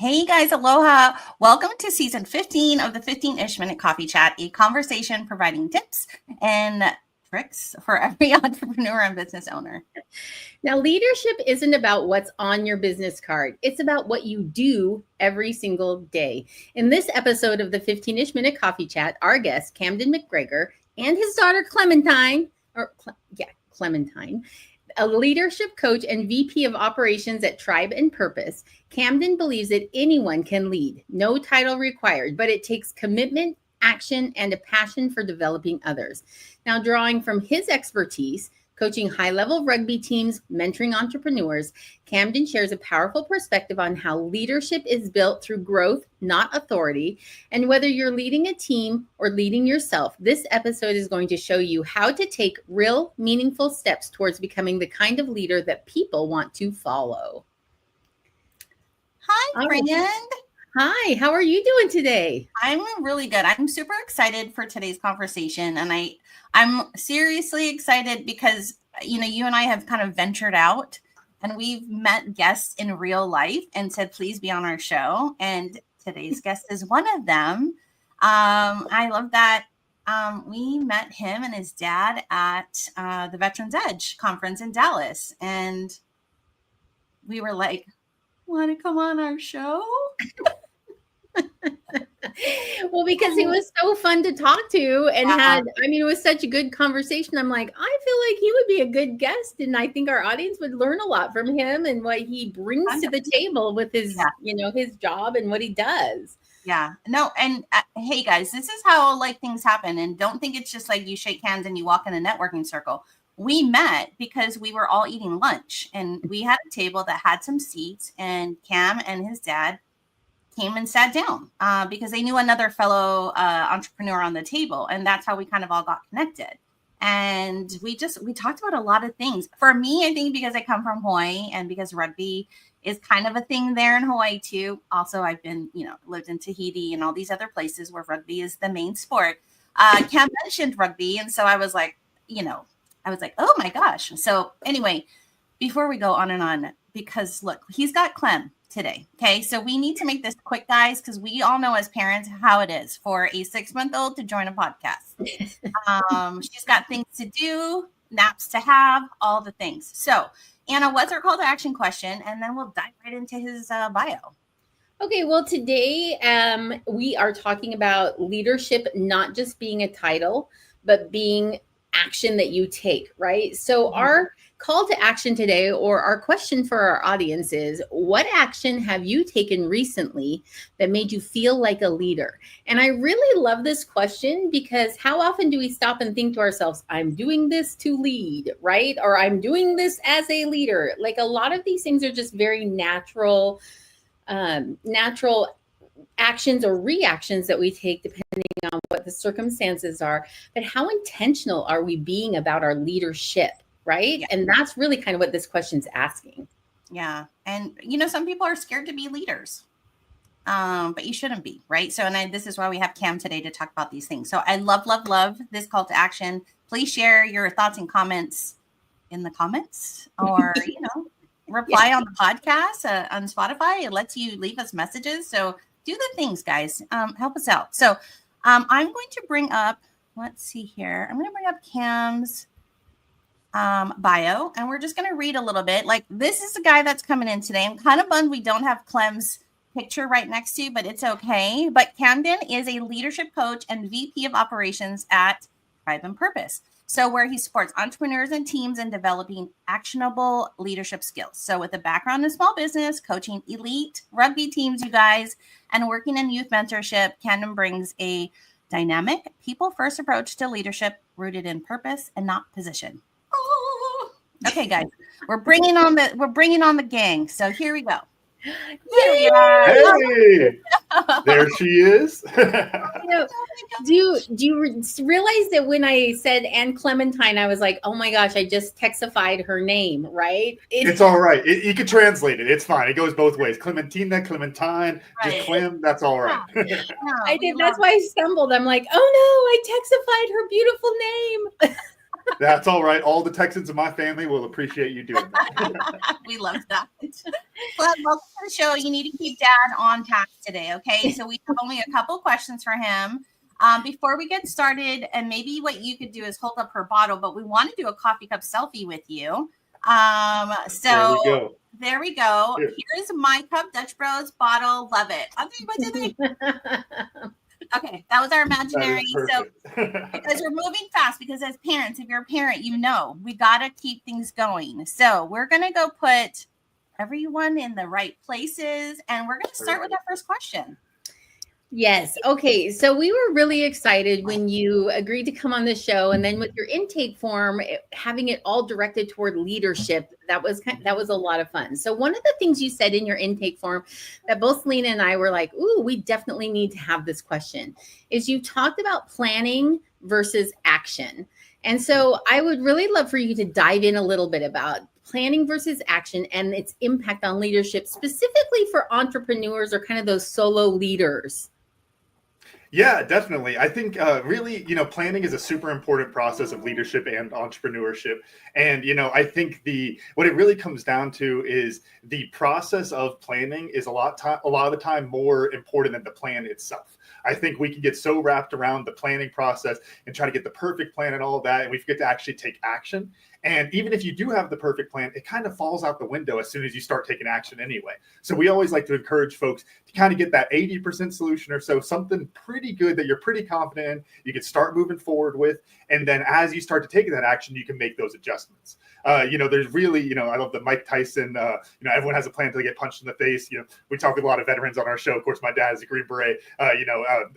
Hey guys, aloha. Welcome to season 15 of the 15-ish minute coffee chat, a conversation providing tips and tricks for every entrepreneur and business owner. Now, leadership isn't about what's on your business card. It's about what you do every single day. In this episode of the 15-ish minute coffee chat, our guest, Camden McGregor, and his daughter, Clementine, a leadership coach and VP of operations at Tribe and Purpose, Camden believes that anyone can lead, no title required, but it takes commitment, action, and a passion for developing others. Now, drawing from his expertise, coaching high-level rugby teams, mentoring entrepreneurs, Camden shares a powerful perspective on how leadership is built through growth, not authority. And whether you're leading a team or leading yourself, this episode is going to show you how to take real, meaningful steps towards becoming the kind of leader that people want to follow. Hi, friend. Hi, how are you doing today? I'm really good. I'm super excited for today's conversation. And I'm seriously excited because, you and I have kind of ventured out and we've met guests in real life and said, please be on our show. And today's guest is one of them. I love that. We met him and his dad at the Veterans Edge conference in Dallas. And we were like, want to come on our show? Well, because he was so fun to talk to and it was such a good conversation. I'm like, I feel like he would be a good guest. And I think our audience would learn a lot from him and what he brings to the table with his, his job and what he does. Yeah, no. And hey guys, this is how things happen. And don't think it's just like you shake hands and you walk in a networking circle. We met because we were all eating lunch and we had a table that had some seats and Cam and his dad came and sat down because they knew another fellow entrepreneur on the table. And that's how we kind of all got connected. And we talked about a lot of things. For me, I think because I come from Hawaii and because rugby is kind of a thing there in Hawaii too. Also, I've been, lived in Tahiti and all these other places where rugby is the main sport. Cam mentioned rugby. And so I was like, oh my gosh. So anyway, before we go on and on, because look, he's got Clem today. Okay. So we need to make this quick, guys, because we all know as parents how it is for a 6-month-old to join a podcast. She's got things to do, naps to have, all the things. So Anna, what's our call to action question? And then we'll dive right into his bio. Okay, well, today we are talking about leadership, not just being a title, but being action that you take, right? So our call to action today, or our question for our audience is, what action have you taken recently that made you feel like a leader? And I really love this question because how often do we stop and think to ourselves, I'm doing this to lead, right? Or I'm doing this as a leader. Like a lot of these things are just very natural actions or reactions that we take depending on what the circumstances are. But how intentional are we being about our leadership? Right. Yeah. And that's really kind of what this question's asking. Yeah. And, some people are scared to be leaders, but you shouldn't be. Right. So, this is why we have Cam today to talk about these things. So I love this call to action. Please share your thoughts and comments in the comments or, reply on the podcast on Spotify. It lets you leave us messages. So do the things, guys. Help us out. So I'm going to bring up, let's see here. I'm going to bring up Cam's bio, and we're just going to read a little bit. Like, this is the guy that's coming in today. I'm kind of bummed we don't have Clem's picture right next to you, but it's okay. But Camden is a leadership coach and VP of operations at Tribe and Purpose. So where he supports entrepreneurs and teams in developing actionable leadership skills. So with a background in small business, coaching elite rugby teams, you guys, and working in youth mentorship, Camden brings a dynamic, people-first approach to leadership rooted in purpose and not position. Okay, guys, we're bringing on the gang. So here we go. Hey, there she is. Do you realize that when I said Anne Clementine, I was like, oh my gosh, I just texified her name, right? It's all right. You can translate it. It's fine. It goes both ways. Clementina, Clementine, right. Just Clem. That's all right. I did. That's why I stumbled. I'm like, oh no, I texified her beautiful name. That's all right. All the Texans in my family will appreciate you doing that. We love that. Well, welcome to the show. You need to keep Dad on task today, okay? So we have only a couple questions for him. Before we get started, and maybe what you could do is hold up her bottle, but we want to do a coffee cup selfie with you. So there we go. Here. Here's my cup, Dutch Bros bottle. Love it. What do you think? Okay, that was our imaginary. So because we're moving fast, because as parents, if you're a parent, you know we got to keep things going. So we're going to go put everyone in the right places, and we're going to start with our first question. Yes. Okay. So we were really excited when you agreed to come on the show, and then with your intake form, having it all directed toward leadership, that was a lot of fun. So one of the things you said in your intake form that both Selena and I were like, "Ooh, we definitely need to have this question," is you talked about planning versus action. And so I would really love for you to dive in a little bit about planning versus action and its impact on leadership, specifically for entrepreneurs or kind of those solo leaders. Yeah, definitely. I think really, planning is a super important process of leadership and entrepreneurship. And, I think what it really comes down to is the process of planning is a lot of the time more important than the plan itself. I think we can get so wrapped around the planning process and try to get the perfect plan and all of that, and we forget to actually take action. And even if you do have the perfect plan, it kind of falls out the window as soon as you start taking action anyway. So we always like to encourage folks to kind of get that 80% solution or so, something pretty good that you're pretty confident in, you can start moving forward with. And then as you start to take that action, you can make those adjustments. There's really, I love the Mike Tyson, everyone has a plan until they get punched in the face. We talk with a lot of veterans on our show. Of course, my dad is a Green Beret,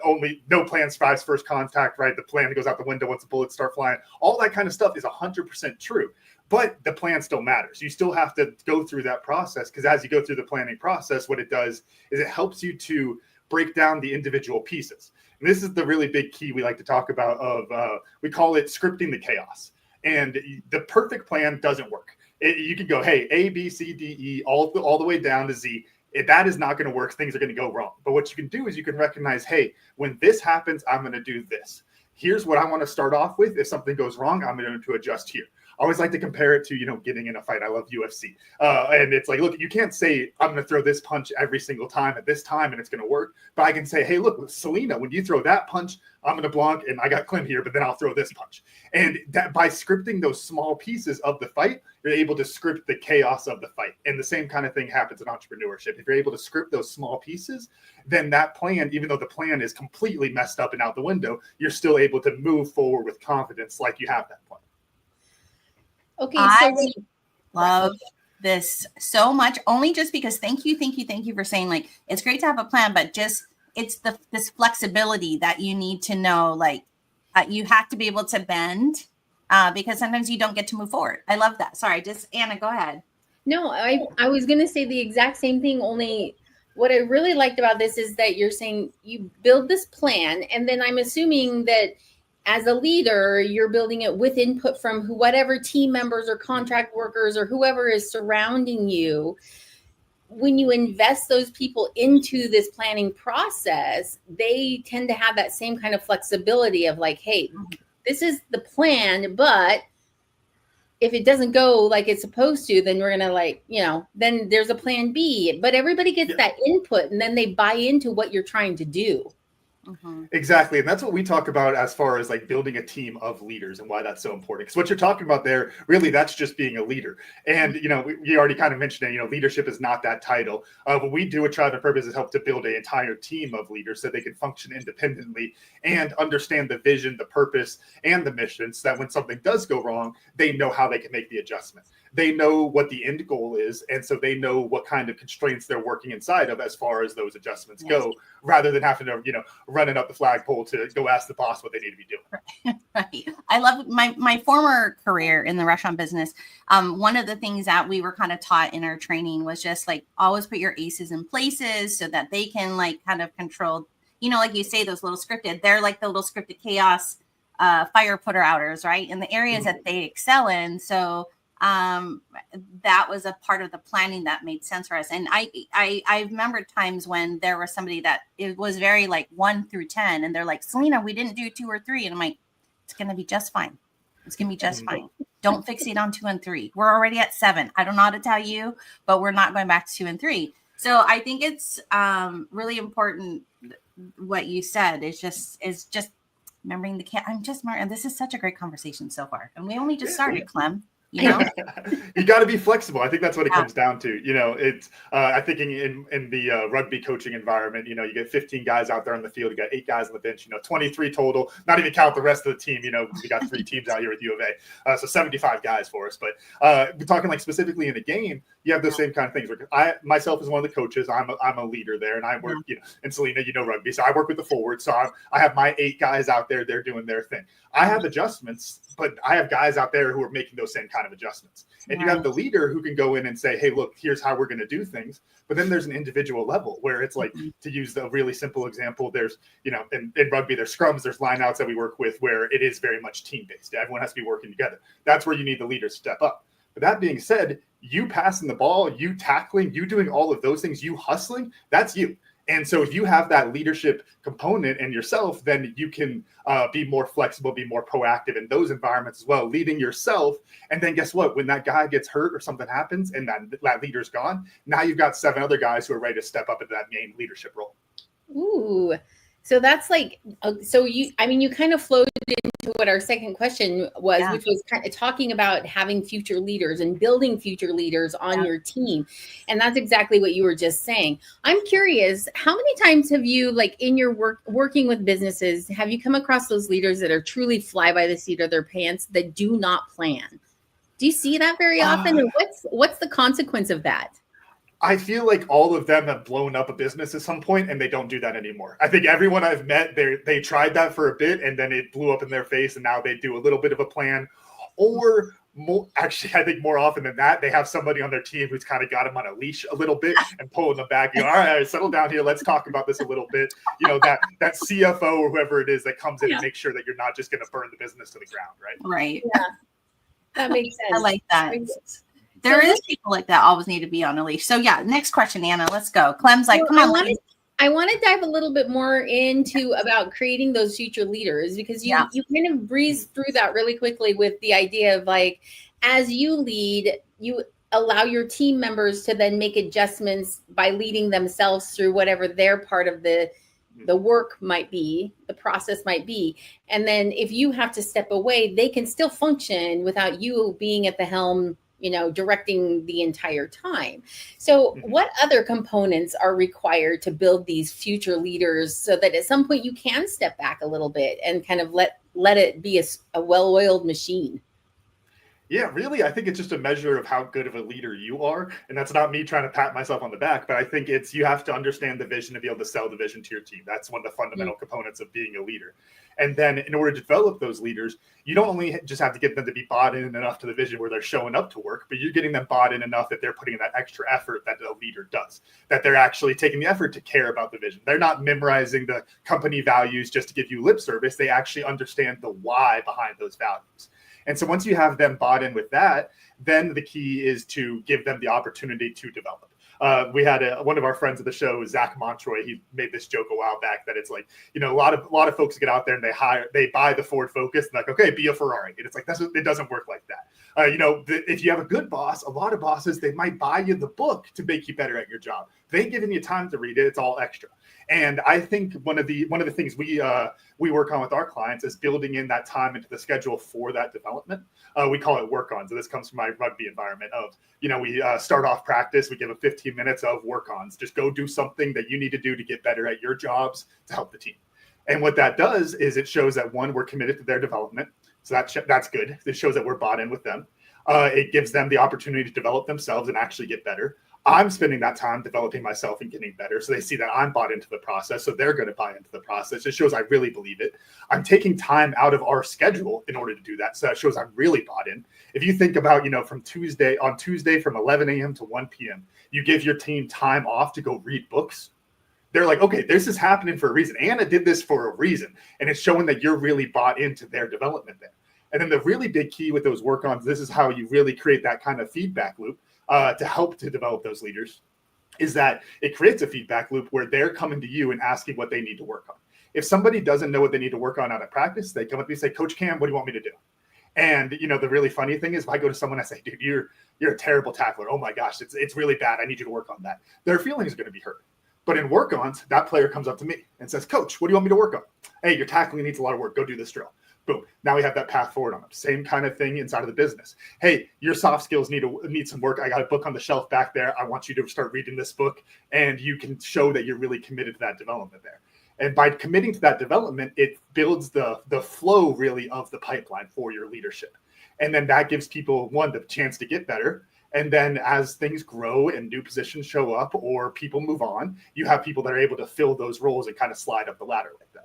only no plan survives first contact, right? The plan goes out the window once the bullets start flying. All that kind of stuff is 100% true. But the plan still matters. You still have to go through that process, because as you go through the planning process, what it does is it helps you to break down the individual pieces. And this is the really big key we like to talk about we call it scripting the chaos. And the perfect plan doesn't work. You can go, hey, A, B, C, D, E, all the way down to Z. That is not going to work. Things are going to go wrong. But what you can do is you can recognize, hey, when this happens, I'm going to do this. Here's what I want to start off with. If something goes wrong, I'm going to adjust here. I always like to compare it to, getting in a fight. I love UFC. And it's like, look, you can't say, I'm going to throw this punch every single time at this time and it's going to work. But I can say, hey, look, Selena, when you throw that punch, I'm going to block and I got Clint here, but then I'll throw this punch. And that by scripting those small pieces of the fight, you're able to script the chaos of the fight. And the same kind of thing happens in entrepreneurship. If you're able to script those small pieces, then that plan, even though the plan is completely messed up and out the window, you're still able to move forward with confidence like you have that plan. Okay, I love this so much, only just because thank you for saying, like, it's great to have a plan, but just it's this flexibility that you need to know, like, you have to be able to bend because sometimes you don't get to move forward. I love that. Sorry, just Anna, go ahead. No, I was going to say the exact same thing, only what I really liked about this is that you're saying you build this plan, and then I'm assuming that as a leader, you're building it with input from whatever team members or contract workers or whoever is surrounding you. When you invest those people into this planning process, they tend to have that same kind of flexibility of like, hey, this is the plan, but if it doesn't go like it's supposed to, then we're going to then there's a plan B. But everybody gets that input, and then they buy into what you're trying to do. Mm-hmm. Exactly. And that's what we talk about as far as like building a team of leaders and why that's so important. Because what you're talking about there, really, that's just being a leader. And, we already kind of mentioned it, leadership is not that title. What we do at Tribe and Purpose is help to build an entire team of leaders so they can function independently and understand the vision, the purpose, and the mission, so that when something does go wrong, they know how they can make the adjustment. They know what the end goal is, and so they know what kind of constraints they're working inside of as far as those adjustments go, rather than having to, running up the flagpole to go ask the boss what they need to be doing. Right. I love my former career in the restaurant business. One of the things that we were kind of taught in our training was just like always put your aces in places so that they can like kind of control, like you say, those little scripted, they're like the little scripted chaos fire putter outers, right? In the areas that they excel in. So that was a part of the planning that made sense for us. And I remember times when there was somebody that it was very like 1 through 10, and they're like, Selena, we didn't do 2 or 3. And I'm like, it's going to be just fine. It's going to be just fine. Don't fixate on 2 and 3. We're already at 7. I don't know how to tell you, but we're not going back to 2 and 3. So I think it's really important. What you said is just remembering the cat. I'm just smart. And this is such a great conversation so far. And we only just started, Clem. You know, you got to be flexible. I think that's what it comes down to. You know, it's I think in the rugby coaching environment, you know, you get 15 guys out there on the field, you got 8 guys on the bench, you know, 23 total, not even count the rest of the team. You know, we got 3 teams out here with U of A, so 75 guys for us. But we're talking like specifically in a game, you have those same kind of things. I myself as one of the coaches, I'm a leader there, and I work, you know, and Selena, you know, rugby, so I work with the forwards. So I have my 8 guys out there, they're doing their thing. I have adjustments, but I have guys out there who are making those same kind of adjustments. And you have the leader who can go in and say, hey, look, here's how we're going to do things. But then there's an individual level where it's like, to use the really simple example, there's, you know, in rugby, there's scrums, there's lineouts that we work with where it is very much team-based. Everyone has to be working together. That's where you need the leader to step up. But that being said, you passing the ball, you tackling, you doing all of those things, you hustling, that's you. And so if you have that leadership component in yourself, then you can be more flexible, be more proactive in those environments as well, leading yourself. And then guess what? When that guy gets hurt or something happens and that leader's gone, now you've got 7 other guys who are ready to step up into that main leadership role. Ooh. So that's like, you kind of flowed into what our second question was, which was kind of talking about having future leaders and building future leaders on your team. And that's exactly what you were just saying. I'm curious, how many times have you, like in your working with businesses, have you come across those leaders that are truly fly by the seat of their pants that do not plan? Do you see that very often? And what's the consequence of that? I feel like all of them have blown up a business at some point, and they don't do that anymore. I think everyone I've met, they tried that for a bit, and then it blew up in their face, and now they do a little bit of a plan. Or more, actually, I think more often than that, they have somebody on their team who's kind of got them on a leash a little bit and pulling them back. You know, all right, settle down here. Let's talk about this a little bit. You know, that CFO or whoever it is that comes in and makes sure that you're not just going to burn the business to the ground, right? Right. Yeah, that makes sense. I like that. There is people like that always need to be on a leash. So yeah, next question, Anna. Let's go. Clem's like, come on. I want to dive a little bit more into about creating those future leaders, because you kind of breezed through that really quickly with the idea of like, as you lead, you allow your team members to then make adjustments by leading themselves through whatever their part of the work might be, the process might be. And then if you have to step away, they can still function without you being at the helm, you know, directing the entire time. So what other components are required to build these future leaders so that at some point you can step back a little bit and kind of let it be a well-oiled machine? Yeah, really, I think it's just a measure of how good of a leader you are. And that's not me trying to pat myself on the back, but I think it's you have to understand the vision to be able to sell the vision to your team. That's one of the fundamental components of being a leader. And then in order to develop those leaders, you don't only just have to get them to be bought in enough to the vision where they're showing up to work, but you're getting them bought in enough that they're putting in that extra effort that a leader does, that they're actually taking the effort to care about the vision. They're not memorizing the company values just to give you lip service. They actually understand the why behind those values. And so once you have them bought in with that, then the key is to give them the opportunity to develop. We had one of our friends of the show, Zach Montroy. He made this joke a while back that it's like, you know, a lot of folks get out there and they buy the Ford Focus and like, okay, be a Ferrari. And it's like, it doesn't work like that. You know, if you have a good boss, a lot of bosses, they might buy you the book to make you better at your job. They ain't giving you time to read it. It's all extra. And I think one of the things we work on with our clients is building in that time into the schedule for that development. We call it work-ons. So this comes from my rugby environment of, you know, we start off practice, we give them 15 minutes of work-ons. Just go do something that you need to do to get better at your jobs to help the team. And what that does is it shows that, one, we're committed to their development. So that's good. It shows that we're bought in with them. It gives them the opportunity to develop themselves and actually get better. I'm spending that time developing myself and getting better. So they see that I'm bought into the process. So they're going to buy into the process. It shows I really believe it. I'm taking time out of our schedule in order to do that. So that shows I'm really bought in. If you think about, you know, on Tuesday from 11 a.m. to 1 p.m., you give your team time off to go read books. They're like, okay, this is happening for a reason. Anna did this for a reason. And it's showing that you're really bought into their development there. And then the really big key with those work-ons, this is how you really create that kind of feedback loop. To help to develop those leaders, is that it creates a feedback loop where they're coming to you and asking what they need to work on. If somebody doesn't know what they need to work on out of practice, they come up to you and say, Coach Cam, what do you want me to do? And, the really funny thing is if I go to someone, I say, dude, you're a terrible tackler. Oh my gosh, it's really bad. I need you to work on that. Their feelings are going to be hurt. But in work-ons, that player comes up to me and says, Coach, what do you want me to work on? Hey, your tackling needs a lot of work. Go do this drill. Boom. Now we have that path forward on them. Same kind of thing inside of the business. Hey, your soft skills need some work. I got a book on the shelf back there. I want you to start reading this book, and you can show that you're really committed to that development there. And by committing to that development, it builds the flow really of the pipeline for your leadership. And then that gives people, one, the chance to get better. And then as things grow and new positions show up or people move on, you have people that are able to fill those roles and kind of slide up the ladder like that.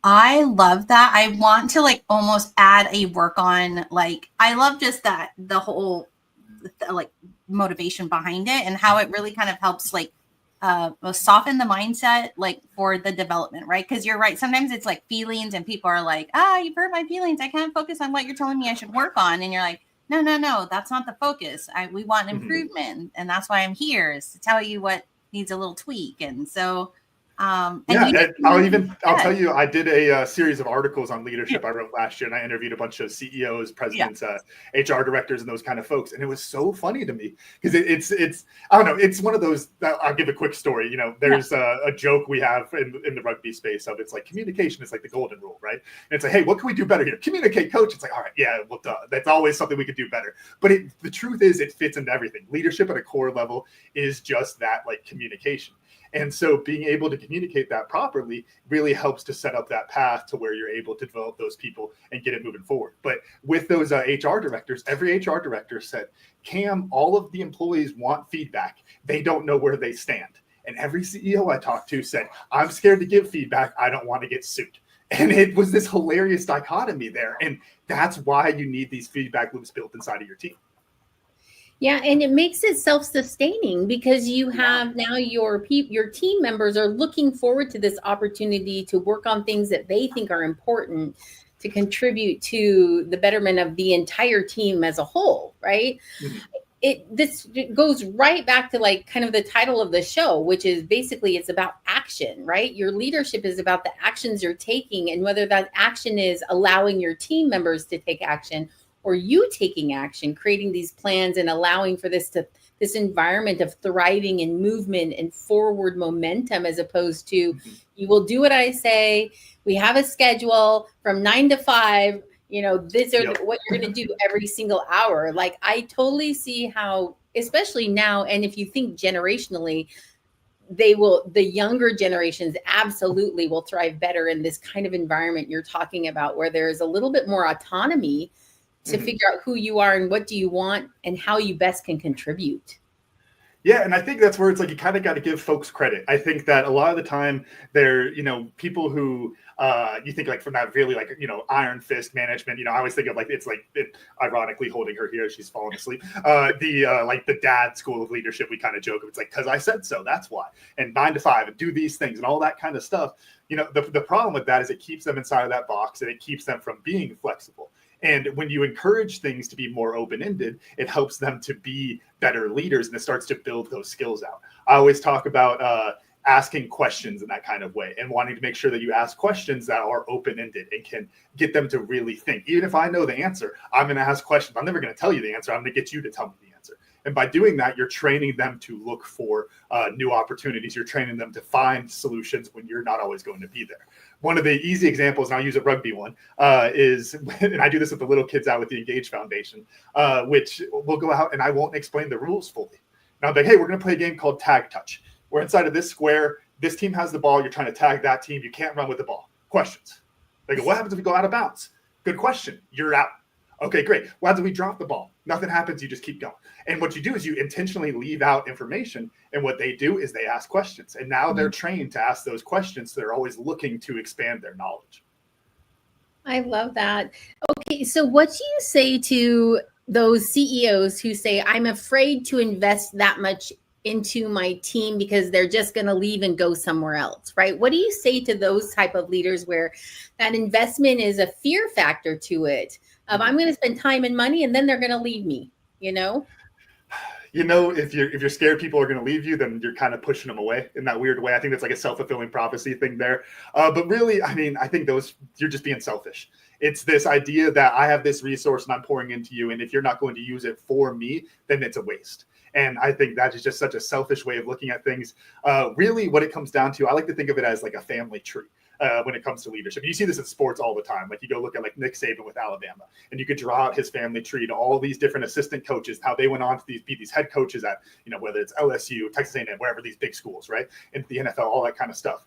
I love that. I want to like almost add a work on, like, I love just that the whole like motivation behind it and how it really kind of helps like soften the mindset like for the development, right? Because you're right. Sometimes it's like feelings and people are like, you've hurt my feelings. I can't focus on what you're telling me I should work on. And you're like, no, that's not the focus. We want improvement. And that's why I'm here, is to tell you what needs a little tweak. And so I'll tell you, I did a series of articles on leadership I wrote last year, and I interviewed a bunch of CEOs, presidents, HR directors, and those kind of folks. And it was so funny to me because it's I don't know, it's one of those. I'll give a quick story. There's a joke we have in the rugby space of, it's like communication is like the golden rule, right? And it's like, hey, what can we do better here? Communicate, coach. It's like, all right, yeah, well, duh. That's always something we could do better. But the truth is, it fits into everything. Leadership at a core level is just that, like communication. And so being able to communicate that properly really helps to set up that path to where you're able to develop those people and get it moving forward. But with those HR directors, every HR director said, Cam, all of the employees want feedback. They don't know where they stand. And every CEO I talked to said, I'm scared to give feedback. I don't want to get sued. And it was this hilarious dichotomy there. And that's why you need these feedback loops built inside of your team. Yeah, and it makes it self-sustaining because you have now your team members are looking forward to this opportunity to work on things that they think are important to contribute to the betterment of the entire team as a whole, right? Mm-hmm. This goes right back to like kind of the title of the show, which is basically it's about action, right? Your leadership is about the actions you're taking, and whether that action is allowing your team members to take action or you taking action, creating these plans and allowing for this environment of thriving and movement and forward momentum, as opposed to you will do what I say. We have a schedule from 9 to 5. These are what you're going to do every single hour. Like, I totally see how, especially now, and if you think generationally, the younger generations absolutely will thrive better in this kind of environment you're talking about, where there's a little bit more autonomy to figure out who you are and what do you want and how you best can contribute. Yeah, and I think that's where it's like you kind of got to give folks credit. I think that a lot of the time they're, people who you think like from that really like, iron fist management, I always think of like, it's like ironically holding her here, she's falling asleep. Like the dad school of leadership, we kind of joke, it's like, because I said so, that's why. And 9 to 5 and do these things and all that kind of stuff. The problem with that is it keeps them inside of that box and it keeps them from being flexible. And when you encourage things to be more open-ended, it helps them to be better leaders, and it starts to build those skills out. I always talk about asking questions in that kind of way and wanting to make sure that you ask questions that are open-ended and can get them to really think. Even if I know the answer, I'm going to ask questions. I'm never going to tell you the answer. I'm going to get you to tell me the answer. And by doing that, you're training them to look for new opportunities. You're training them to find solutions when you're not always going to be there. One of the easy examples, and I'll use a rugby one, is, and I do this with the little kids out with the Engage Foundation, which we'll go out and I won't explain the rules fully. And I'll be like, hey, we're going to play a game called Tag Touch. We're inside of this square. This team has the ball. You're trying to tag that team. You can't run with the ball. Questions. They go, what happens if we go out of bounds? Good question. You're out. Okay, great. What happens if we drop the ball? Nothing happens. You just keep going. And what you do is you intentionally leave out information. And what they do is they ask questions. And now they're trained to ask those questions. So they're always looking to expand their knowledge. I love that. Okay, so what do you say to those CEOs who say, I'm afraid to invest that much into my team because they're just going to leave and go somewhere else, right? What do you say to those type of leaders where that investment is a fear factor to it? I'm going to spend time and money and then they're going to leave me, If you're scared people are going to leave you, then you're kind of pushing them away in that weird way. I think that's like a self-fulfilling prophecy thing there. But really, I think you're just being selfish. It's this idea that I have this resource and I'm pouring into you, and if you're not going to use it for me, then it's a waste. And I think that is just such a selfish way of looking at things. Really, what it comes down to, I like to think of it as like a family tree. When it comes to leadership, you see this in sports all the time. Like you go look at like Nick Saban with Alabama, and you could draw out his family tree to all these different assistant coaches, how they went on to be these head coaches at, whether it's LSU, Texas A&M, wherever, these big schools, right? Into the NFL, all that kind of stuff.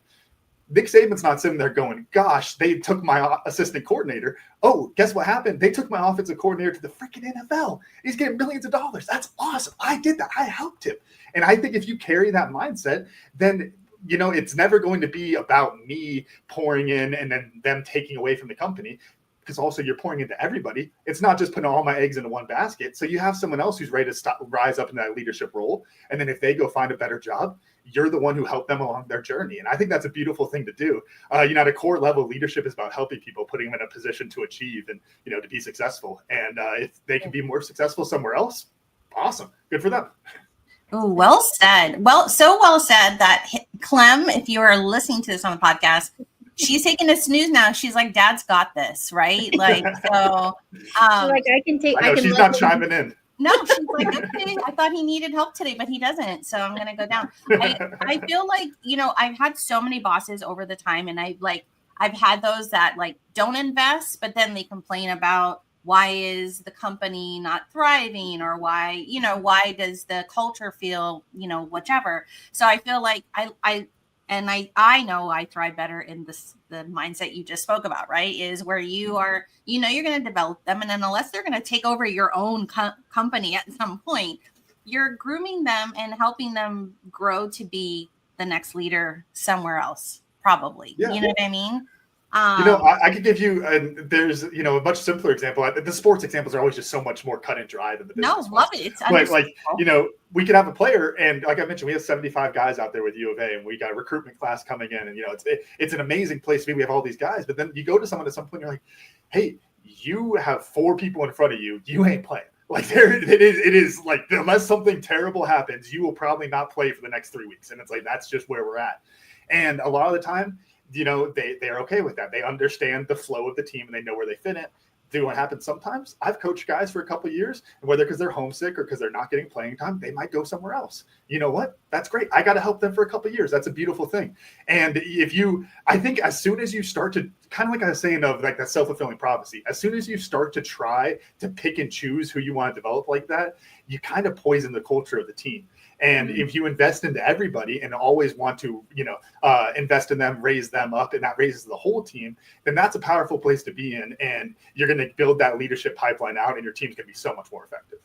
Nick Saban's not sitting there going, gosh, they took my assistant coordinator. Oh, guess what happened? They took my offensive coordinator to the freaking NFL. He's getting millions of dollars. That's awesome. I did that. I helped him. And I think if you carry that mindset, then it's never going to be about me pouring in and then them taking away from the company, because also you're pouring into everybody. It's not just putting all my eggs into one basket. So you have someone else who's ready to rise up in that leadership role. And then if they go find a better job, you're the one who helped them along their journey. And I think that's a beautiful thing to do. At a core level, leadership is about helping people, putting them in a position to achieve and, to be successful. And if they can be more successful somewhere else, awesome. Good for them. Oh, well said. Well said that Clem, if you are listening to this on the podcast, she's taking a snooze now. She's like, Dad's got this, right? Like, so. Like I can take. I know, she's not chiming in. No, she's like, okay, I thought he needed help today, but he doesn't. So I'm going to go down. I feel like, I've had so many bosses over the time, and I've had those that like don't invest, but then they complain about why is the company not thriving, or why does the culture feel, whichever. So I feel like I know I thrive better in the mindset you just spoke about, right? Is where you are, you're going to develop them. And then unless they're going to take over your own company at some point, you're grooming them and helping them grow to be the next leader somewhere else, probably. Yeah. You know what I mean? I could give you, there's, a much simpler example. The sports examples are always just so much more cut and dry than the business ones. Love it. It's but we could have a player, and like I mentioned, we have 75 guys out there with U of A, and we got a recruitment class coming in, and it's an amazing place. We have all these guys, but then you go to someone at some point, you're like, hey, you have 4 people in front of you. You ain't playing. Like it is like, unless something terrible happens, you will probably not play for the next 3 weeks. And it's like, that's just where we're at. And a lot of the time, they're okay with that. They understand the flow of the team and they know where they fit in. Do what happens sometimes? I've coached guys for a couple of years, and whether because they're homesick or because they're not getting playing time, they might go somewhere else. You know what? That's great. I got to help them for a couple of years. That's a beautiful thing. And I think as soon as you start to, kind of like I was saying of like that self-fulfilling prophecy, as soon as you start to try to pick and choose who you want to develop like that, you kind of poison the culture of the team. And if you invest into everybody and always want to, invest in them, raise them up, and that raises the whole team, then that's a powerful place to be in. And you're going to build that leadership pipeline out, and your team's going to be so much more effective.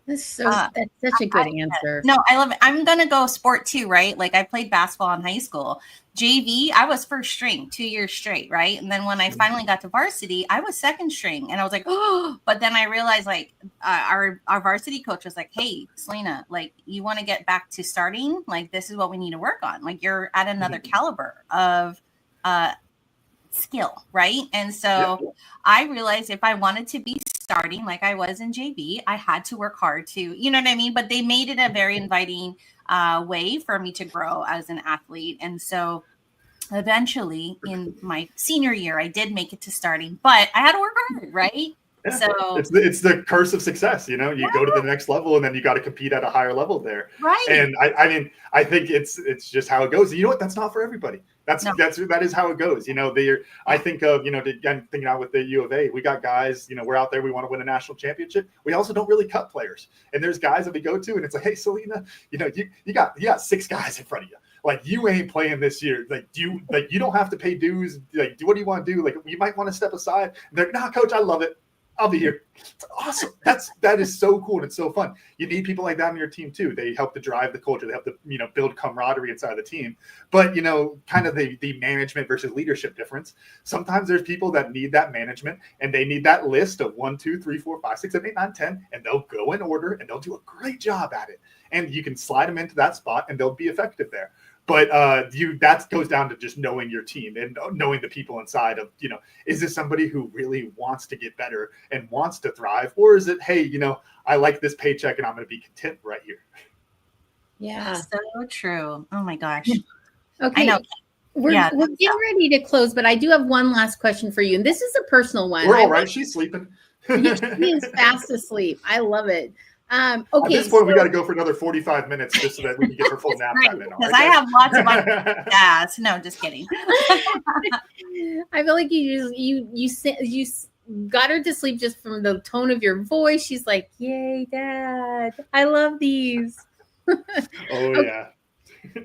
That's such a good answer. No, I love it. I'm going to go sport too, right? Like I played basketball in high school. JV, I was first string 2 years straight, right? And then when I finally got to varsity, I was second string. And I was like, oh, but then I realized like our varsity coach was like, hey, Selena, like you want to get back to starting? Like this is what we need to work on. Like you're at another caliber of skill, right? And so I realized if I wanted to be starting like I was in JV, I had to work hard to, you know what I mean? But they made it a very inviting way for me to grow as an athlete. And so eventually in my senior year, I did make it to starting, but I had to work hard, right? Yeah. So it's the curse of success, you go to the next level and then you got to compete at a higher level there. Right. And I think it's just how it goes. You know what? That's not for everybody. That is how it goes. I think of, again, thinking out with the U of A, we got guys, we're out there, we want to win a national championship. We also don't really cut players. And there's guys that we go to and it's like, hey, Selena, you got 6 guys in front of you. Like you ain't playing this year. You don't have to pay dues. Like, what do you want to do? Like, you might want to step aside. And they're like, nah, coach, I love it. I'll be here. It's awesome. That is so cool and it's so fun. You need people like that on your team too. They help to drive the culture. They help to build camaraderie inside the team. But kind of the management versus leadership difference. Sometimes there's people that need that management and they need that list of 1, 2, 3, 4, 5, 6, 7, 8, 9, 10, and they'll go in order and they'll do a great job at it. And you can slide them into that spot and they'll be effective there. But that goes down to just knowing your team and knowing the people inside of, is this somebody who really wants to get better and wants to thrive? Or is it, hey, I like this paycheck and I'm going to be content right here. Yeah. So true. Oh my gosh. Okay. I know. We're getting ready to close, but I do have one last question for you. And this is a personal one. We're all right. She's sleeping. Yes, she is fast asleep. I love it. Okay. At this point, we got to go for another 45 minminutes just so that we can get her full nap time in. Because I have lots of gas. No, just kidding. I feel like you got her to sleep just from the tone of your voice. She's like, "Yay, Dad! I love these." Oh yeah.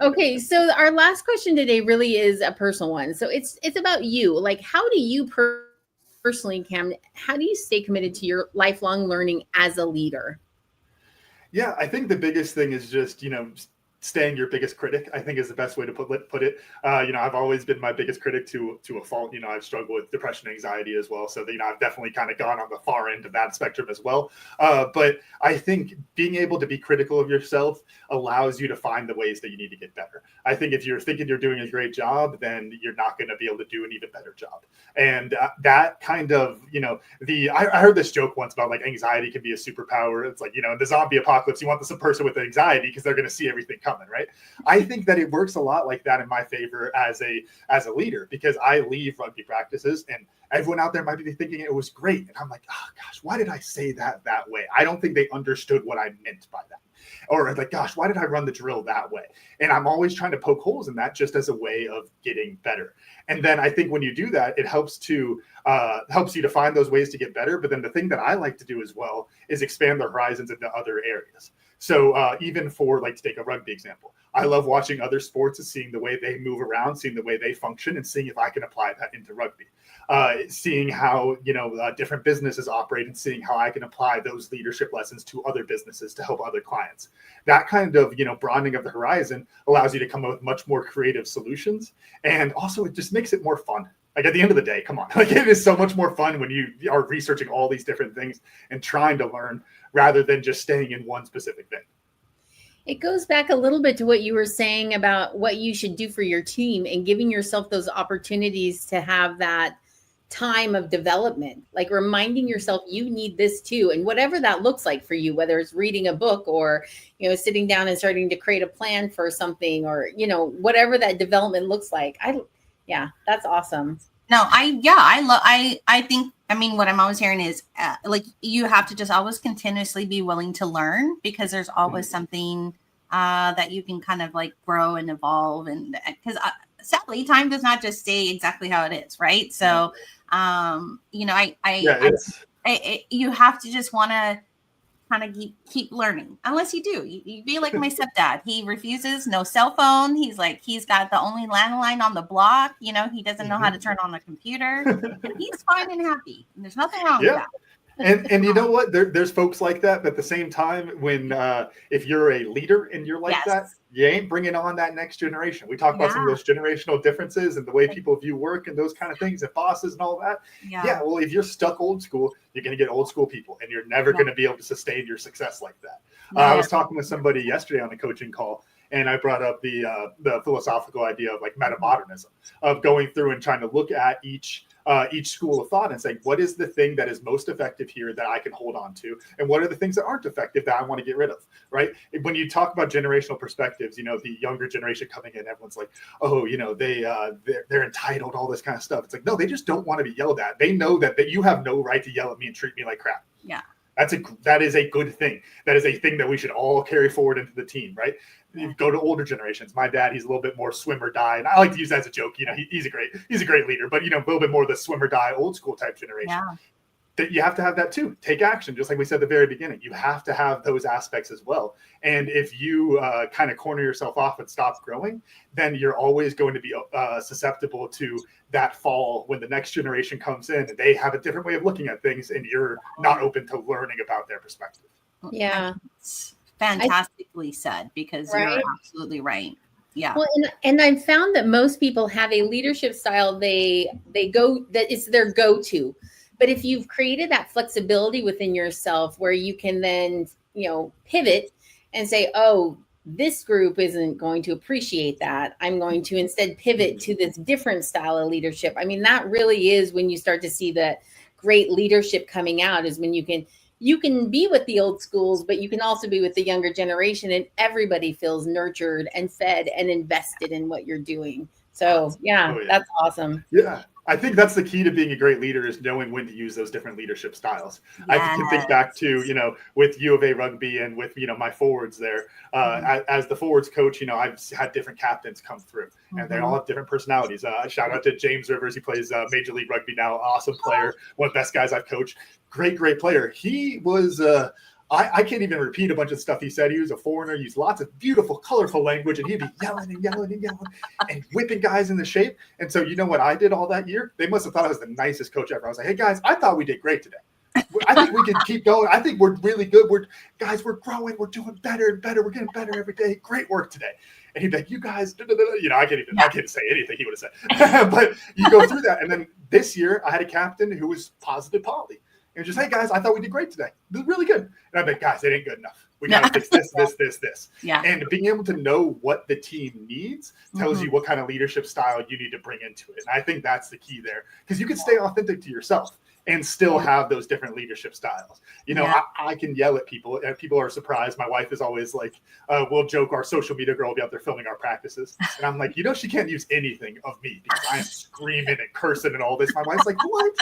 Okay, so our last question today really is a personal one. So it's about you. Like, how do you personally, Cam, how do you stay committed to your lifelong learning as a leader? Yeah, I think the biggest thing is just, staying your biggest critic, I think is the best way to put it. I've always been my biggest critic to a fault. I've struggled with depression, anxiety as well. So, I've definitely kind of gone on the far end of that spectrum as well. But I think being able to be critical of yourself allows you to find the ways that you need to get better. I think if you're thinking you're doing a great job, then you're not going to be able to do an even better job. And that kind of, I heard this joke once about like anxiety can be a superpower. It's like, in the zombie apocalypse, you want this person with anxiety because they're going to see everything coming, right? I think that it works a lot like that in my favor as a leader, because I leave rugby practices and everyone out there might be thinking it was great. And I'm like, oh gosh, why did I say that way? I don't think they understood what I meant by that. Or like, gosh, why did I run the drill that way? And I'm always trying to poke holes in that just as a way of getting better. And then I think when you do that, it helps you to find those ways to get better. But then the thing that I like to do as well is expand the horizons into other areas. So even for, like, to take a rugby example, I love watching other sports and seeing the way they move around, seeing the way they function, and seeing if I can apply that into rugby. Seeing how, different businesses operate and seeing how I can apply those leadership lessons to other businesses to help other clients. That kind of, broadening of the horizon allows you to come up with much more creative solutions. And also it just makes it more fun. Like, at the end of the day, come on, like, it is so much more fun when you are researching all these different things and trying to learn rather than just staying in one specific thing. It goes back a little bit to what you were saying about what you should do for your team and giving yourself those opportunities to have that time of development, like reminding yourself you need this too. And whatever that looks like for you, whether it's reading a book or, sitting down and starting to create a plan for something, or, whatever that development looks like. That's awesome. No, I think, what I'm always hearing is like, you have to just always continuously be willing to learn, because there's always something that you can kind of like grow and evolve. And because sadly, time does not just stay exactly how it is. Right. So, you have to just want to kind of keep learning, unless you do. You be like my stepdad. He refuses, no cell phone. He's like, he's got the only landline on the block. He doesn't know how to turn on a computer. He's fine and happy. And there's nothing wrong with that. And you know what? There's folks like that, but at the same time, when if you're a leader and you're like that, you ain't bringing on that next generation. We talk about some of those generational differences and the way people view work and those kind of things, and bosses and all that. Well, if you're stuck old school, you're going to get old school people, and you're never going to be able to sustain your success like that. I was talking with somebody yesterday on a coaching call, and I brought up the philosophical idea of like metamodernism, of going through and trying to look at each school of thought and saying, what is the thing that is most effective here that I can hold on to? And what are the things that aren't effective that I want to get rid of, right? When you talk about generational perspectives, the younger generation coming in, everyone's like, oh, they're entitled, all this kind of stuff. It's like, no, they just don't want to be yelled at. They know that you have no right to yell at me and treat me like crap. Yeah. That is a good thing. That is a thing that we should all carry forward into the team, right? You go to older generations. My dad, he's a little bit more swim or die, and I like to use that as a joke. He's a great leader, but a little bit more of the swim or die old school type generation. Yeah. That you have to have that too. Take action, just like we said at the very beginning. You have to have those aspects as well. And if you kind of corner yourself off and stop growing, then you're always going to be susceptible to that fall when the next generation comes in and they have a different way of looking at things, and you're not open to learning about their perspective. Yeah. Fantastically said, because you're absolutely right. Yeah. Well, and I've found that most people have a leadership style they go, that it's their go-to. But if you've created that flexibility within yourself where you can then, pivot and say, oh, this group isn't going to appreciate that, I'm going to instead pivot to this different style of leadership. That really is when you start to see the great leadership coming out, is when you can be with the old schools, but you can also be with the younger generation, and everybody feels nurtured and fed and invested in what you're doing. So yeah, Oh, yeah. that's awesome. Yeah. I think that's the key to being a great leader is knowing when to use those different leadership styles. I can think back to, with U of A rugby and with, my forwards there. As the forwards coach, I've had different captains come through and they all have different personalities. Shout out to James Rivers. He plays Major League Rugby now. Awesome player. One of the best guys I've coached. Great player. He was I can't even repeat a bunch of stuff he said. He was a foreigner, used lots of beautiful, colorful language, and he'd be yelling and yelling and yelling and whipping guys into shape. And so you know what I did all that year? They must have thought I was the nicest coach ever. I was like, hey, guys, I thought we did great today. I think we can keep going. I think we're really good. We're growing. We're doing better and better. We're getting better every day. Great work today. And he'd be like, you guys, I can't say anything he would have said. But you go through that. And then this year I had a captain who was positive poly. And just, hey, guys, I thought we did great today. This is really good. And I'm like, guys, it ain't good enough. We got to fix this. Yeah. And being able to know what the team needs tells you what kind of leadership style you need to bring into it. And I think that's the key there. Because you can stay authentic to yourself and still have those different leadership styles. I can yell at people, and people are surprised. My wife is always like, we'll joke, our social media girl will be out there filming our practices. And I'm like, she can't use anything of me because I am screaming and cursing and all this. My wife's like, what?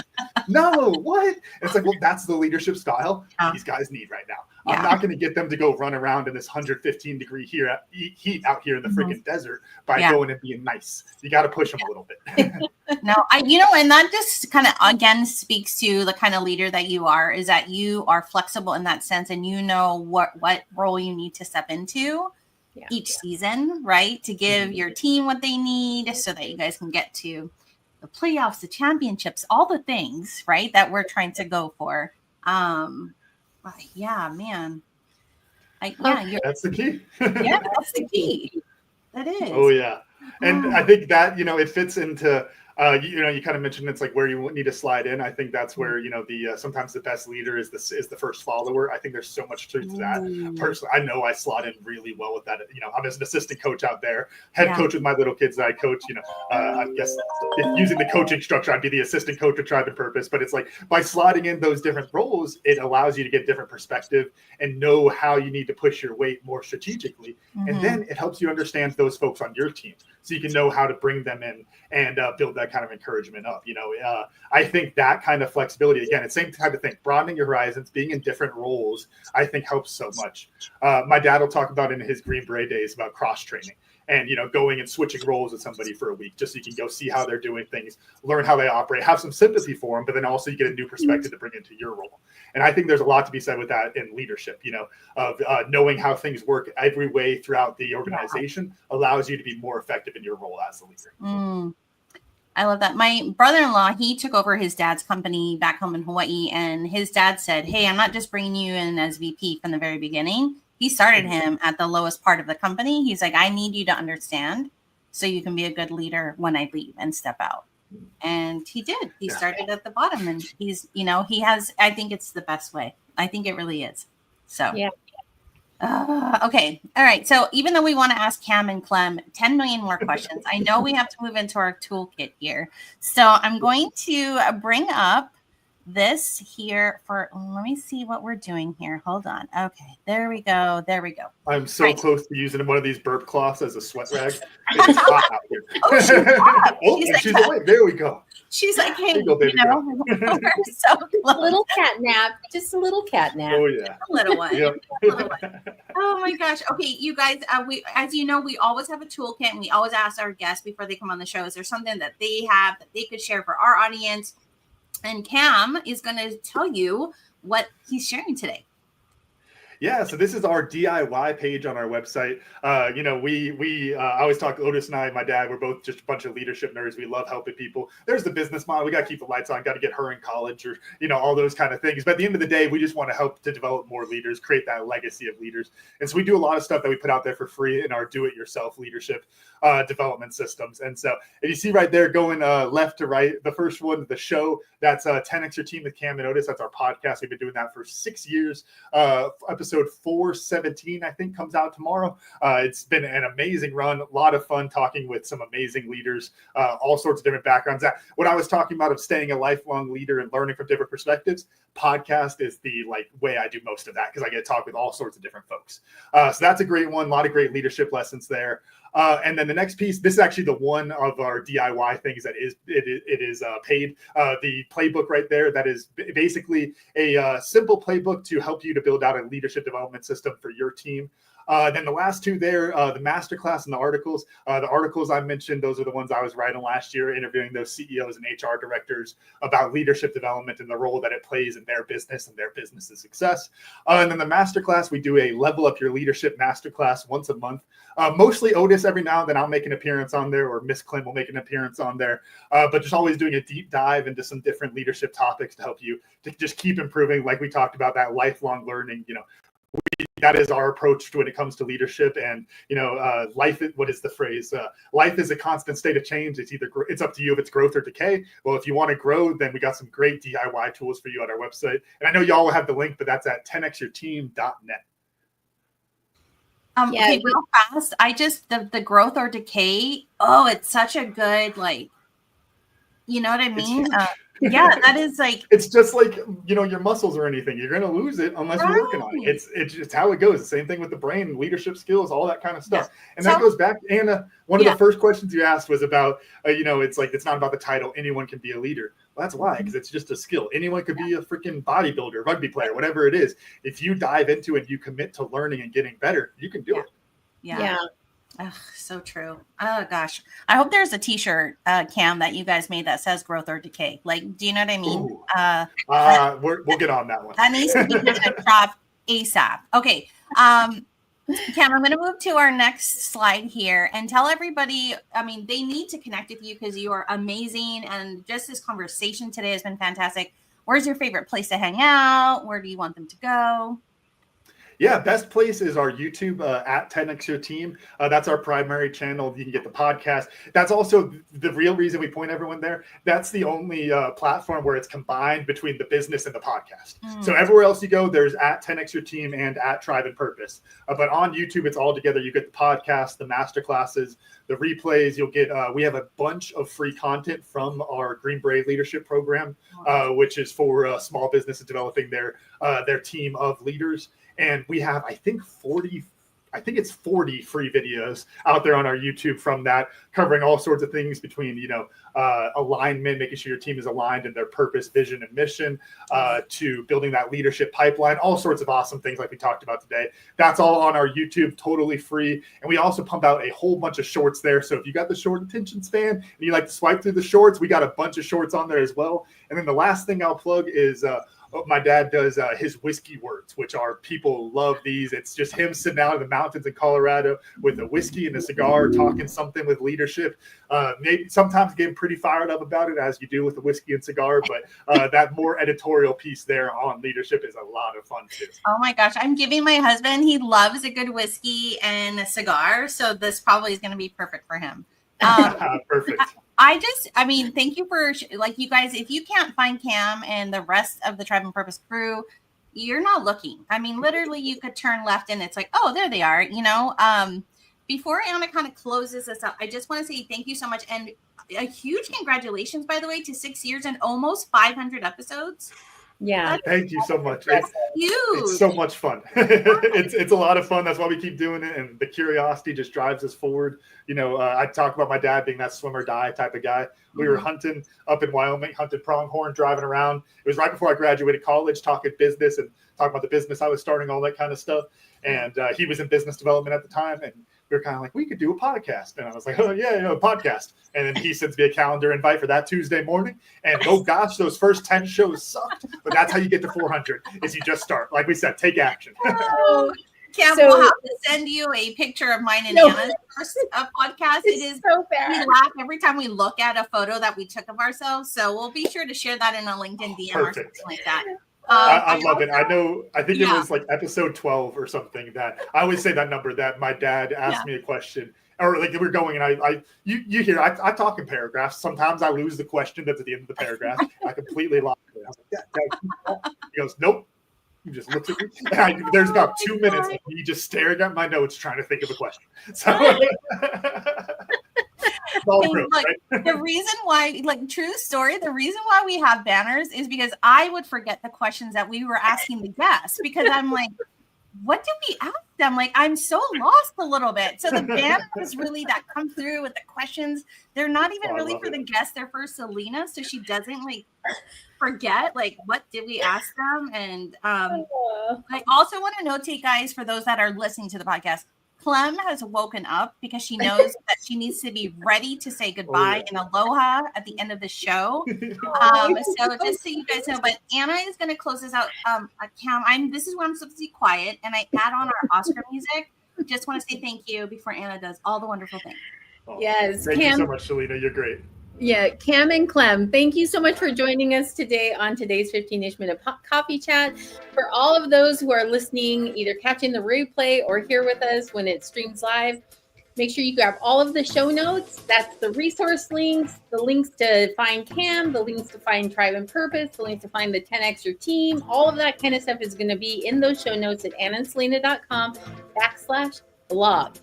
No, what? And it's like, well, that's the leadership style these guys need right now. Yeah. I'm not going to get them to go run around in this 115-degree heat out here in the freaking desert by going and being nice. You got to push them a little bit. No, and that just kind of, again, speaks to the kind of leader that you are, is that you are flexible in that sense and you know what role you need to step into each season, right? To give your team what they need so that you guys can get to the playoffs, the championships, all the things, right, that we're trying to go for. Yeah, man. That's the key. Yeah, that's the key. That is. Oh, yeah. And I think that, it fits into, you kind of mentioned it's like where you need to slide in. I think that's where, sometimes the best leader is the first follower. I think there's so much truth to that. Personally, I know I slot in really well with that. I'm as an assistant coach out there, head coach with my little kids that I coach. I guess if using the coaching structure, I'd be the assistant coach of Tribe and Purpose. But it's like by slotting in those different roles, it allows you to get different perspective and know how you need to push your weight more strategically. And then it helps you understand those folks on your team. So you can know how to bring them in and build that kind of encouragement up. I think that kind of flexibility, again, it's the same type of thing, broadening your horizons, being in different roles, I think helps so much. My dad will talk about in his Green Beret days about cross training and, going and switching roles with somebody for a week, just so you can go see how they're doing things, learn how they operate, have some sympathy for them, but then also you get a new perspective to bring into your role. And I think there's a lot to be said with that in leadership, of knowing how things work every way throughout the organization allows you to be more effective in your role as a leader. I love that. My brother-in-law, he took over his dad's company back home in Hawaii, and his dad said, hey, I'm not just bringing you in as VP from the very beginning. He started him at the lowest part of the company. He's like, I need you to understand so you can be a good leader when I leave and step out. And he did. He started at the bottom, and he's, he has, I think it's the best way. I think it really is. So, okay. All right. So even though we want to ask Cam and Clem 10 million more questions, I know we have to move into our toolkit here. So I'm going to bring up this here let me see what we're doing here. Hold on. Okay. There we go. I'm so close to using one of these burp cloths as a sweat rag. It's hot out here. She's away. There we go. She's like, hey, go, baby we're so close. Little cat nap. Just a little cat nap. Oh, yeah. A little one. Yep. Oh, my gosh. Okay, you guys, as you know, we always have a toolkit, and we always ask our guests before they come on the show, is there something that they have that they could share for our audience? And Cam is going to tell you what he's sharing today. Yeah, so this is our DIY page on our website. We I always talk, Otis and I, my dad, we're both just a bunch of leadership nerds. We love helping people. There's the business model. We got to keep the lights on, got to get her in college or, all those kind of things. But at the end of the day, we just want to help to develop more leaders, create that legacy of leaders. And so we do a lot of stuff that we put out there for free in our do-it-yourself leadership development systems. And so if you see right there going left to right, the first one, the show, that's 10X Your Team with Cam and Otis. That's our podcast. We've been doing that for 6 years. Episode 417, I think, comes out tomorrow. It's been an amazing run. A lot of fun talking with some amazing leaders, all sorts of different backgrounds. What I was talking about of staying a lifelong leader and learning from different perspectives, podcast is the way I do most of that because I get to talk with all sorts of different folks. So that's a great one. A lot of great leadership lessons there. And then the next piece, this is actually the one of our DIY things that is paid. The playbook right there, that is basically a simple playbook to help you to build out a leadership development system for your team. Then the last two there, the masterclass and the articles. The articles I mentioned, those are the ones I was writing last year, interviewing those CEOs and HR directors about leadership development and the role that it plays in their business and their business's success. And then the masterclass, we do a level up your leadership masterclass once a month. Mostly Otis every now and then I'll make an appearance on there, or Miss Clem will make an appearance on there. But just always doing a deep dive into some different leadership topics to help you to just keep improving. Like we talked about, that lifelong learning, that is our approach to when it comes to leadership. And life is, what is the phrase, life is a constant state of change. It's up to you if it's growth or decay. Well, if you want to grow, then we got some great DIY tools for you at our website, and I know y'all will have the link, but that's at 10xyourteam.net. Okay, real fast, the growth or decay, it's such a good, you know what I mean? Yeah, that is it's just like, your muscles or anything. You're going to lose it unless you're working on it. It's just how it goes. The same thing with the brain, leadership skills, all that kind of stuff. Yeah. And that goes back, Anna, one of the first questions you asked was about, it's not about the title. Anyone can be a leader. Well, that's why, because it's just a skill. Anyone could be a freaking bodybuilder, rugby player, whatever it is. If you dive into it, you commit to learning and getting better, you can do it. Yeah. Oh, so true. Oh gosh. I hope there's a t-shirt, Cam, that you guys made that says growth or decay. Do you know what I mean? We'll get on that one. That needs to be a drop ASAP. Okay. Cam, I'm going to move to our next slide here and tell everybody, they need to connect with you because you are amazing. And just this conversation today has been fantastic. Where's your favorite place to hang out? Where do you want them to go? Yeah, best place is our YouTube at 10xyourteam. That's our primary channel. You can get the podcast. That's also the real reason we point everyone there. That's the only platform where it's combined between the business and the podcast. So everywhere else you go, there's at 10xyourteam and at Tribe and Purpose. But on YouTube, it's all together. You get the podcast, the masterclasses, the replays. You'll get, we have a bunch of free content from our Green Beret Leadership Program, which is for small businesses developing their team of leaders. And we have, I think 40 free videos out there on our YouTube from that, covering all sorts of things between, alignment, making sure your team is aligned in their purpose, vision, and mission, to building that leadership pipeline, all sorts of awesome things like we talked about today. That's all on our YouTube, totally free. And we also pump out a whole bunch of shorts there. So if you got the short attention span and you like to swipe through the shorts, we got a bunch of shorts on there as well. And then the last thing I'll plug is, my dad does his whiskey words, which are, people love these. It's just him sitting out in the mountains in Colorado with a whiskey and a cigar, talking something with leadership. Maybe sometimes getting pretty fired up about it, as you do with the whiskey and cigar. But that more editorial piece there on leadership is a lot of fun too. Oh my gosh, I'm giving my husband, he loves a good whiskey and a cigar, so this probably is going to be perfect for him. Perfect. Thank you for you guys, if you can't find Cam and the rest of the Tribe and Purpose crew, you're not looking. Literally you could turn left and it's there they are, Before Anna kind of closes us up, I just want to say thank you so much. And a huge congratulations, by the way, to 6 years and almost 500 episodes. Yeah. Thank you so much. Huge. It's so much fun. It's a lot of fun. That's why we keep doing it. And the curiosity just drives us forward. I talk about my dad being that swim or die type of guy. We were hunting up in Wyoming, hunted pronghorn, driving around. It was right before I graduated college, talking business and talking about the business I was starting, all that kind of stuff. And he was in business development at the time. And we were kind of like, we could do a podcast. And I was like, oh, yeah, a podcast. And then he sends me a calendar invite for that Tuesday morning. And oh, gosh, those first 10 shows sucked. But that's how you get to 400, is you just start. Like we said, take action. Cam, we'll have to send you a picture of mine and Anna's first podcast. It is so bad. We laugh every time we look at a photo that we took of ourselves. So we'll be sure to share that in a LinkedIn DM or something like that. I love it. I think it was like episode 12 or something that I always say that number, that my dad asked me a question, or like we're going and you hear, I talk in paragraphs. Sometimes I lose the question that's at the end of the paragraph. I completely lost it. I was like, Dad, he goes, nope. He just looks at me. There's about 2 minutes of me just staring at my notes trying to think of a question. So the reason why, true story, the reason why we have banners is because I would forget the questions that we were asking the guests, because I'm like, what did we ask them? Like, I'm so lost a little bit. So the band was really that come through with the questions. They're not even really for the guest. They're for Selena. So she doesn't like forget, like, what did we ask them? And I also want to notate, guys, for those that are listening to the podcast, Clem has woken up because she knows that she needs to be ready to say goodbye and aloha at the end of the show. So just so you guys know, but Anna is going to close this out. Cam, this is where I'm supposed to be quiet, and I add on our Oscar music. Just want to say thank you before Anna does all the wonderful things. Yes, thank you so much, Selena. You're great. Yeah, Cam and Clem, thank you so much for joining us today on today's 15-ish minute coffee chat. For all of those who are listening, either catching the replay or here with us when it streams live, make sure you grab all of the show notes. That's the resource links, the links to find Cam, the links to find Tribe and Purpose, the links to find the 10X Your Team. All of that kind of stuff is going to be in those show notes at annaandselena.com/blog.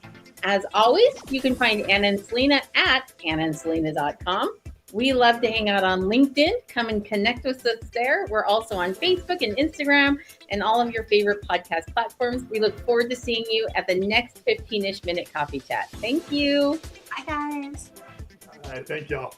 As always, you can find Anna and Selena at annaandselena.com. We love to hang out on LinkedIn. Come and connect with us there. We're also on Facebook and Instagram and all of your favorite podcast platforms. We look forward to seeing you at the next 15-ish minute coffee chat. Thank you. Bye, guys. All right, thank y'all.